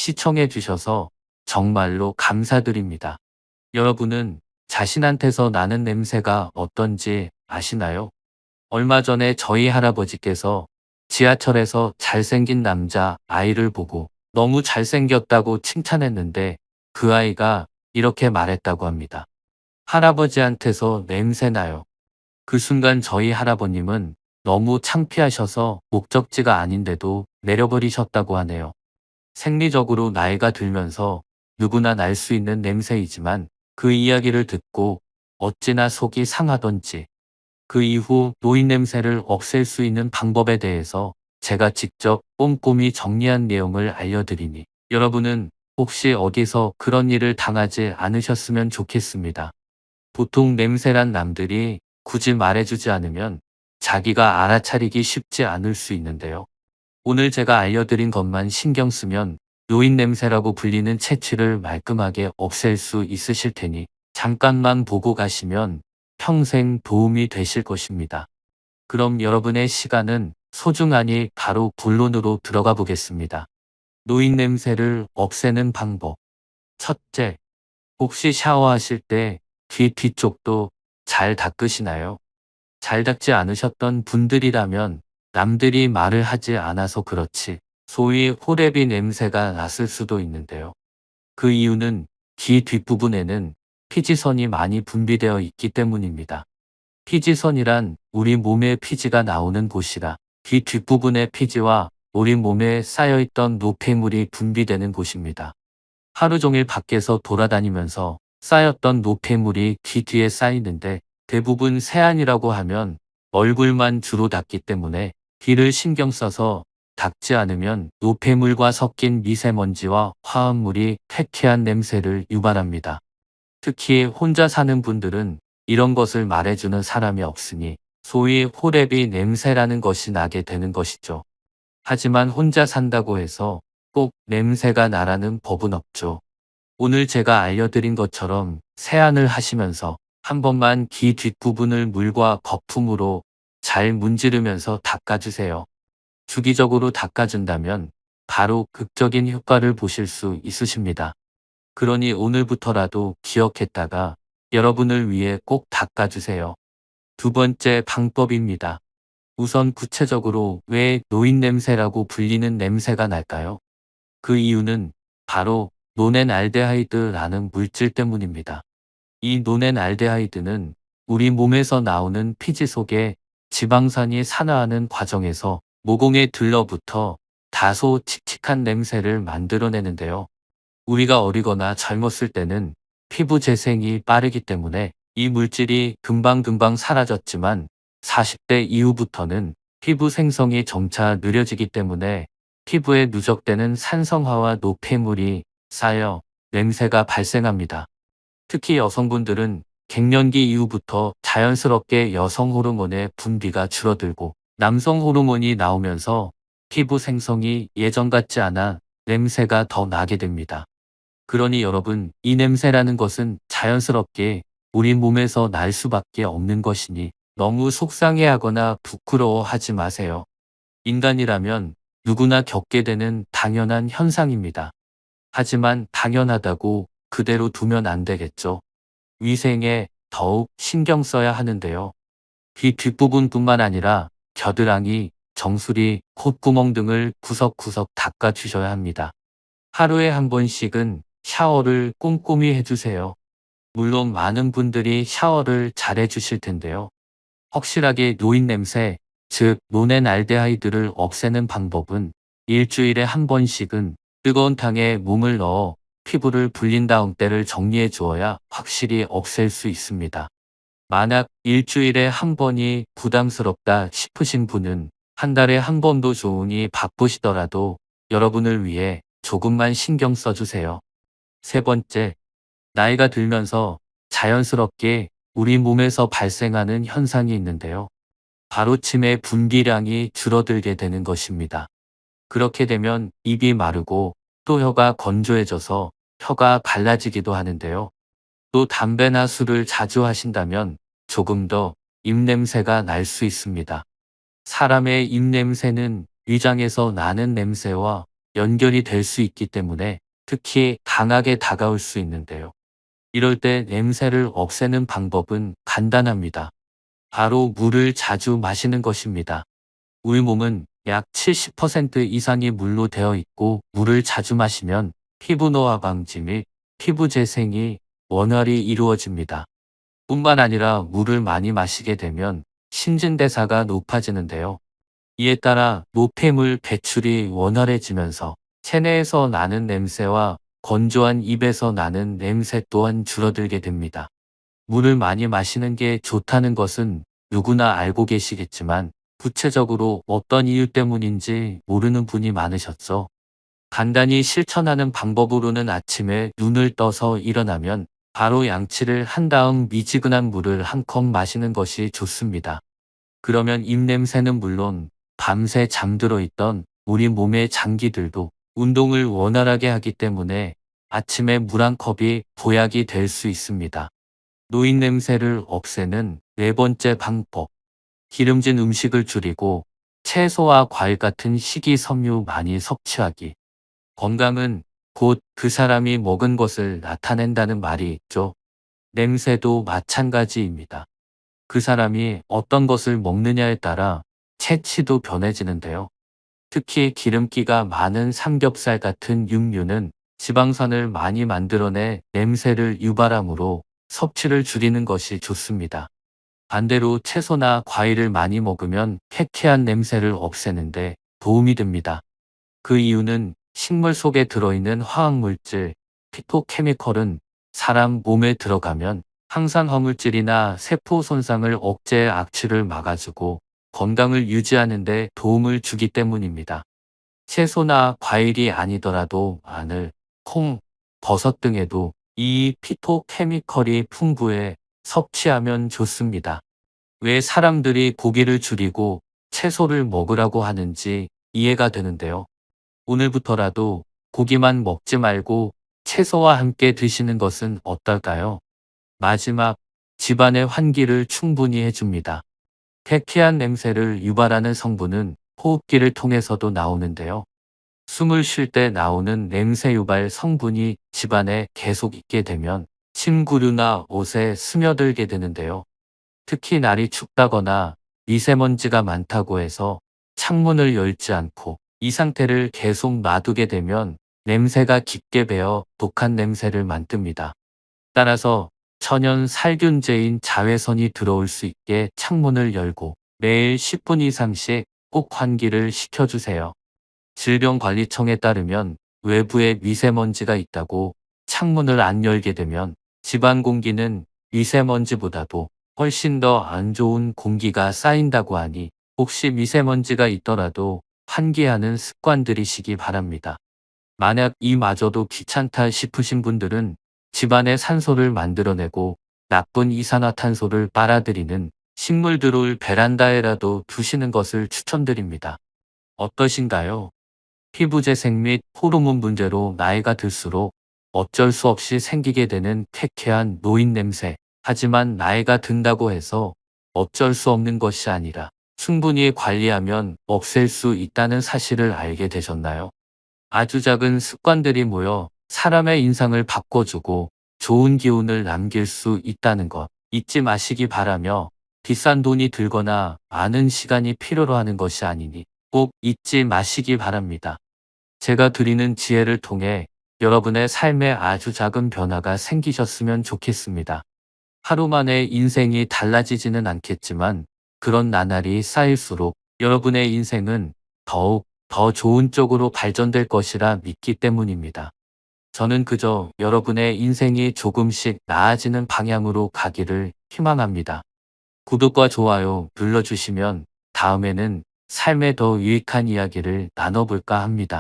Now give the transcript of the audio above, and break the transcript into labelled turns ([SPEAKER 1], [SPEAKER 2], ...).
[SPEAKER 1] 시청해 주셔서 정말로 감사드립니다. 여러분은 자신한테서 나는 냄새가 어떤지 아시나요? 얼마 전에 저희 할아버지께서 지하철에서 잘생긴 남자 아이를 보고 너무 잘생겼다고 칭찬했는데 그 아이가 이렇게 말했다고 합니다. 할아버지한테서 냄새 나요. 그 순간 저희 할아버님은 너무 창피하셔서 목적지가 아닌데도 내려버리셨다고 하네요. 생리적으로 나이가 들면서 누구나 날 수 있는 냄새이지만 그 이야기를 듣고 어찌나 속이 상하던지 그 이후 노인 냄새를 없앨 수 있는 방법에 대해서 제가 직접 꼼꼼히 정리한 내용을 알려드리니 여러분은 혹시 어디서 그런 일을 당하지 않으셨으면 좋겠습니다. 보통 냄새란 남들이 굳이 말해주지 않으면 자기가 알아차리기 쉽지 않을 수 있는데요. 오늘 제가 알려드린 것만 신경 쓰면 노인 냄새라고 불리는 체취를 말끔하게 없앨 수 있으실 테니 잠깐만 보고 가시면 평생 도움이 되실 것입니다. 그럼 여러분의 시간은 소중하니 바로 본론으로 들어가 보겠습니다. 노인 냄새를 없애는 방법. 첫째, 혹시 샤워하실 때 귀 뒤쪽도 잘 닦으시나요? 잘 닦지 않으셨던 분들이라면 남들이 말을 하지 않아서 그렇지 소위 호레비 냄새가 났을 수도 있는데요. 그 이유는 귀 뒷부분에는 피지선이 많이 분비되어 있기 때문입니다. 피지선이란 우리 몸의 피지가 나오는 곳이라 귀 뒷부분의 피지와 우리 몸에 쌓여있던 노폐물이 분비되는 곳입니다. 하루 종일 밖에서 돌아다니면서 쌓였던 노폐물이 귀 뒤에 쌓이는데 대부분 세안이라고 하면 얼굴만 주로 닦기 때문에 귀를 신경 써서 닦지 않으면 노폐물과 섞인 미세먼지와 화합물이 쾌쾌한 냄새를 유발합니다. 특히 혼자 사는 분들은 이런 것을 말해주는 사람이 없으니 소위 호레비 냄새라는 것이 나게 되는 것이죠. 하지만 혼자 산다고 해서 꼭 냄새가 나라는 법은 없죠. 오늘 제가 알려드린 것처럼 세안을 하시면서 한 번만 귀 뒷부분을 물과 거품으로 잘 문지르면서 닦아주세요. 주기적으로 닦아준다면 바로 극적인 효과를 보실 수 있으십니다. 그러니 오늘부터라도 기억했다가 여러분을 위해 꼭 닦아주세요. 두 번째 방법입니다. 우선 구체적으로 왜 노인 냄새라고 불리는 냄새가 날까요? 그 이유는 바로 노넨알데하이드라는 물질 때문입니다. 이 노넨알데하이드는 우리 몸에서 나오는 피지 속에 지방산이 산화하는 과정에서 모공에 들러붙어 다소 칙칙한 냄새를 만들어내는데요. 우리가 어리거나 젊었을 때는 피부 재생이 빠르기 때문에 이 물질이 금방금방 사라졌지만 40대 이후부터는 피부 생성이 점차 느려지기 때문에 피부에 누적되는 산성화와 노폐물이 쌓여 냄새가 발생합니다. 특히 여성분들은 갱년기 이후부터 자연스럽게 여성 호르몬의 분비가 줄어들고 남성 호르몬이 나오면서 피부 생성이 예전 같지 않아 냄새가 더 나게 됩니다. 그러니 여러분, 이 냄새라는 것은 자연스럽게 우리 몸에서 날 수밖에 없는 것이니 너무 속상해하거나 부끄러워하지 마세요. 인간이라면 누구나 겪게 되는 당연한 현상입니다. 하지만 당연하다고 그대로 두면 안 되겠죠. 위생에 더욱 신경 써야 하는데요. 귀 뒷부분뿐만 아니라 겨드랑이, 정수리, 콧구멍 등을 구석구석 닦아주셔야 합니다. 하루에 한 번씩은 샤워를 꼼꼼히 해주세요. 물론 많은 분들이 샤워를 잘 해주실 텐데요. 확실하게 노인 냄새, 즉 노넨알데하이드를 없애는 방법은 일주일에 한 번씩은 뜨거운 탕에 몸을 넣어 피부를 불린 다음 때를 정리해 주어야 확실히 없앨 수 있습니다. 만약 일주일에 한 번이 부담스럽다 싶으신 분은 한 달에 한 번도 좋으니 바쁘시더라도 여러분을 위해 조금만 신경 써주세요. 세 번째, 나이가 들면서 자연스럽게 우리 몸에서 발생하는 현상이 있는데요. 바로 침의 분비량이 줄어들게 되는 것입니다. 그렇게 되면 입이 마르고 또 혀가 건조해져서 혀가 갈라지기도 하는데요. 또 담배나 술을 자주 하신다면 조금 더 입냄새가 날 수 있습니다. 사람의 입냄새는 위장에서 나는 냄새와 연결이 될 수 있기 때문에 특히 강하게 다가올 수 있는데요. 이럴 때 냄새를 없애는 방법은 간단합니다. 바로 물을 자주 마시는 것입니다. 우리 몸은 약 70% 이상이 물로 되어 있고 물을 자주 마시면 피부 노화 방지 및 피부 재생이 원활히 이루어집니다. 뿐만 아니라 물을 많이 마시게 되면 신진대사가 높아지는데요. 이에 따라 노폐물 배출이 원활해지면서 체내에서 나는 냄새와 건조한 입에서 나는 냄새 또한 줄어들게 됩니다. 물을 많이 마시는 게 좋다는 것은 누구나 알고 계시겠지만 구체적으로 어떤 이유 때문인지 모르는 분이 많으셨죠. 간단히 실천하는 방법으로는 아침에 눈을 떠서 일어나면 바로 양치를 한 다음 미지근한 물을 한 컵 마시는 것이 좋습니다. 그러면 입냄새는 물론 밤새 잠들어 있던 우리 몸의 장기들도 운동을 원활하게 하기 때문에 아침에 물 한 컵이 보약이 될 수 있습니다. 노인냄새를 없애는 네 번째 방법. 기름진 음식을 줄이고 채소와 과일 같은 식이섬유 많이 섭취하기. 건강은 곧 그 사람이 먹은 것을 나타낸다는 말이 있죠. 냄새도 마찬가지입니다. 그 사람이 어떤 것을 먹느냐에 따라 체취도 변해지는데요. 특히 기름기가 많은 삼겹살 같은 육류는 지방산을 많이 만들어내 냄새를 유발하므로 섭취를 줄이는 것이 좋습니다. 반대로 채소나 과일을 많이 먹으면 쾌쾌한 냄새를 없애는데 도움이 됩니다. 그 이유는 식물 속에 들어있는 화학물질, 피토케미컬은 사람 몸에 들어가면 항상 화물질이나 세포 손상을 억제해 악취를 막아주고 건강을 유지하는 데 도움을 주기 때문입니다. 채소나 과일이 아니더라도 마늘, 콩, 버섯 등에도 이 피토케미컬이 풍부해 섭취하면 좋습니다. 왜 사람들이 고기를 줄이고 채소를 먹으라고 하는지 이해가 되는데요. 오늘부터라도 고기만 먹지 말고 채소와 함께 드시는 것은 어떨까요? 마지막, 집안의 환기를 충분히 해줍니다. 쾌쾌한 냄새를 유발하는 성분은 호흡기를 통해서도 나오는데요. 숨을 쉴 때 나오는 냄새 유발 성분이 집안에 계속 있게 되면 침구류나 옷에 스며들게 되는데요. 특히 날이 춥다거나 미세먼지가 많다고 해서 창문을 열지 않고 이 상태를 계속 놔두게 되면 냄새가 깊게 배어 독한 냄새를 만듭니다. 따라서 천연 살균제인 자외선이 들어올 수 있게 창문을 열고 매일 10분 이상씩 꼭 환기를 시켜주세요. 질병관리청에 따르면 외부에 미세먼지가 있다고 창문을 안 열게 되면 집안 공기는 미세먼지보다도 훨씬 더 안 좋은 공기가 쌓인다고 하니 혹시 미세먼지가 있더라도 환기하는 습관 들이시기 바랍니다. 만약 이마저도 귀찮다 싶으신 분들은 집안에 산소를 만들어내고 나쁜 이산화탄소를 빨아들이는 식물들을 베란다에라도 두시는 것을 추천드립니다. 어떠신가요? 피부 재생 및 호르몬 문제로 나이가 들수록 어쩔 수 없이 생기게 되는 쾌쾌한 노인 냄새. 하지만 나이가 든다고 해서 어쩔 수 없는 것이 아니라 충분히 관리하면 없앨 수 있다는 사실을 알게 되셨나요? 아주 작은 습관들이 모여 사람의 인상을 바꿔주고 좋은 기운을 남길 수 있다는 것 잊지 마시기 바라며 비싼 돈이 들거나 많은 시간이 필요로 하는 것이 아니니 꼭 잊지 마시기 바랍니다. 제가 드리는 지혜를 통해 여러분의 삶에 아주 작은 변화가 생기셨으면 좋겠습니다. 하루 만에 인생이 달라지지는 않겠지만 그런 나날이 쌓일수록 여러분의 인생은 더욱 더 좋은 쪽으로 발전될 것이라 믿기 때문입니다. 저는 그저 여러분의 인생이 조금씩 나아지는 방향으로 가기를 희망합니다. 구독과 좋아요 눌러주시면 다음에는 삶에 더 유익한 이야기를 나눠볼까 합니다.